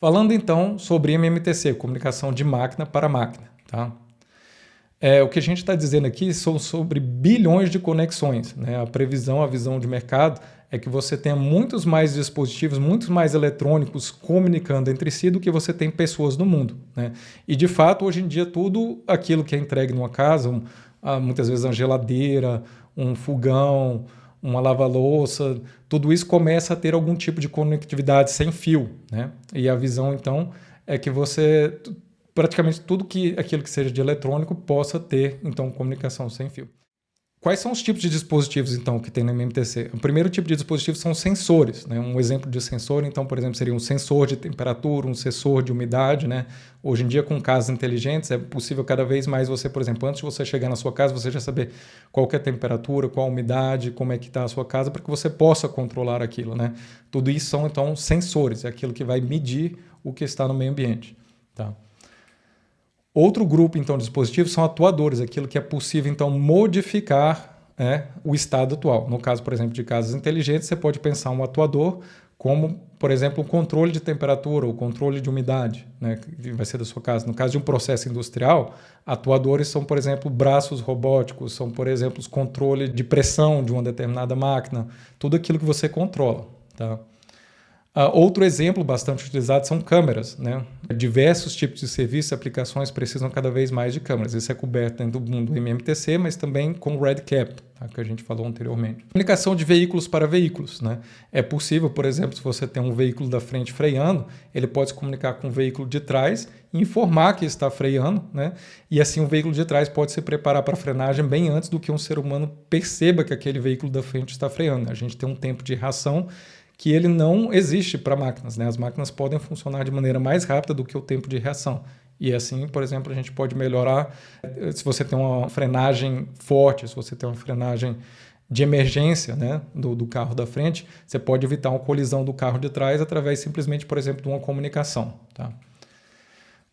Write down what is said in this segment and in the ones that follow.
Falando então sobre MMTC, comunicação de máquina para máquina. Tá? O que a gente está dizendo aqui são sobre bilhões de conexões. Né? A previsão, a visão de mercado é que você tenha muitos mais dispositivos, muitos mais eletrônicos comunicando entre si do que você tem pessoas no mundo. Né? E de fato, hoje em dia, tudo aquilo que é entregue numa casa, muitas vezes uma geladeira, um fogão, uma lava-louça, tudo isso começa a ter algum tipo de conectividade sem fio. Né? E a visão, então, é que você, praticamente tudo aquilo que seja de eletrônico possa ter, então, comunicação sem fio. Quais são os tipos de dispositivos, então, que tem no MMTC? O primeiro tipo de dispositivo são sensores. Né? Um exemplo de sensor, então, por exemplo, seria um sensor de temperatura, um sensor de umidade. Né? Hoje em dia, com casas inteligentes, é possível cada vez mais você, por exemplo, antes de você chegar na sua casa, você já saber qual que é a temperatura, qual a umidade, como é que está a sua casa, para que você possa controlar aquilo. Né? Tudo isso são, então, sensores, é aquilo que vai medir o que está no meio ambiente. Tá? Outro grupo, então, de dispositivos são atuadores, aquilo que é possível, então, modificar o estado atual. No caso, por exemplo, de casas inteligentes, você pode pensar um atuador como, por exemplo, o controle de temperatura ou controle de umidade, né, que vai ser da sua casa. No caso de um processo industrial, atuadores são, por exemplo, braços robóticos, são, por exemplo, os controles de pressão de uma determinada máquina, tudo aquilo que você controla. Tá? Outro exemplo bastante utilizado são câmeras. Né? Diversos tipos de serviços e aplicações precisam cada vez mais de câmeras. Isso é coberto dentro do mundo MMTC, mas também com o RedCap, tá? Que a gente falou anteriormente. Comunicação de veículos para veículos. Né? É possível, por exemplo, se você tem um veículo da frente freando, ele pode se comunicar com o veículo de trás e informar que está freando, né? E assim o veículo de trás pode se preparar para a frenagem bem antes do que um ser humano perceba que aquele veículo da frente está freando. A gente tem um tempo de reação que ele não existe para máquinas. Né? As máquinas podem funcionar de maneira mais rápida do que o tempo de reação. E assim, por exemplo, a gente pode melhorar se você tem uma frenagem forte, se você tem uma frenagem de emergência, né, do carro da frente, você pode evitar uma colisão do carro de trás através simplesmente, por exemplo, de uma comunicação. Tá?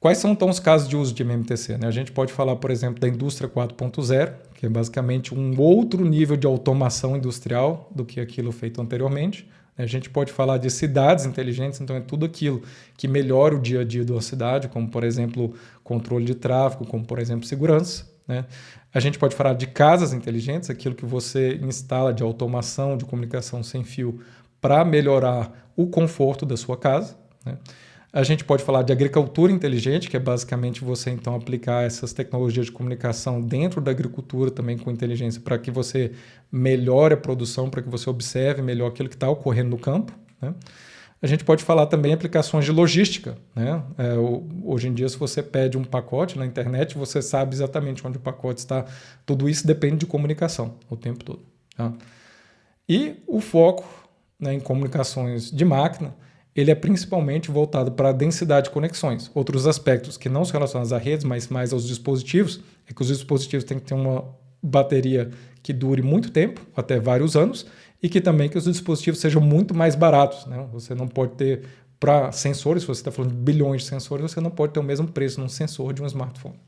Quais são, então, os casos de uso de MMTC? Né? A gente pode falar, por exemplo, da indústria 4.0, que é basicamente um outro nível de automação industrial do que aquilo feito anteriormente. A gente pode falar de cidades inteligentes, então é tudo aquilo que melhora o dia a dia da cidade, como, por exemplo, controle de tráfego, como, por exemplo, segurança. Né? A gente pode falar de casas inteligentes, aquilo que você instala de automação, de comunicação sem fio para melhorar o conforto da sua casa. Né? A gente pode falar de agricultura inteligente, que é basicamente você então aplicar essas tecnologias de comunicação dentro da agricultura também com inteligência para que você melhore a produção, para que você observe melhor aquilo que está ocorrendo no campo. Né? A gente pode falar também de aplicações de logística. Né? Hoje em dia, se você pede um pacote na internet, você sabe exatamente onde o pacote está. Tudo isso depende de comunicação o tempo todo. Tá? E o foco, né, em comunicações de máquina, ele é principalmente voltado para a densidade de conexões. Outros aspectos que não são relacionados a redes, mas mais aos dispositivos, é que os dispositivos têm que ter uma bateria que dure muito tempo, até vários anos, e que também que os dispositivos sejam muito mais baratos. Né? Você não pode ter, para sensores, se você está falando de bilhões de sensores, você não pode ter o mesmo preço num sensor de um smartphone.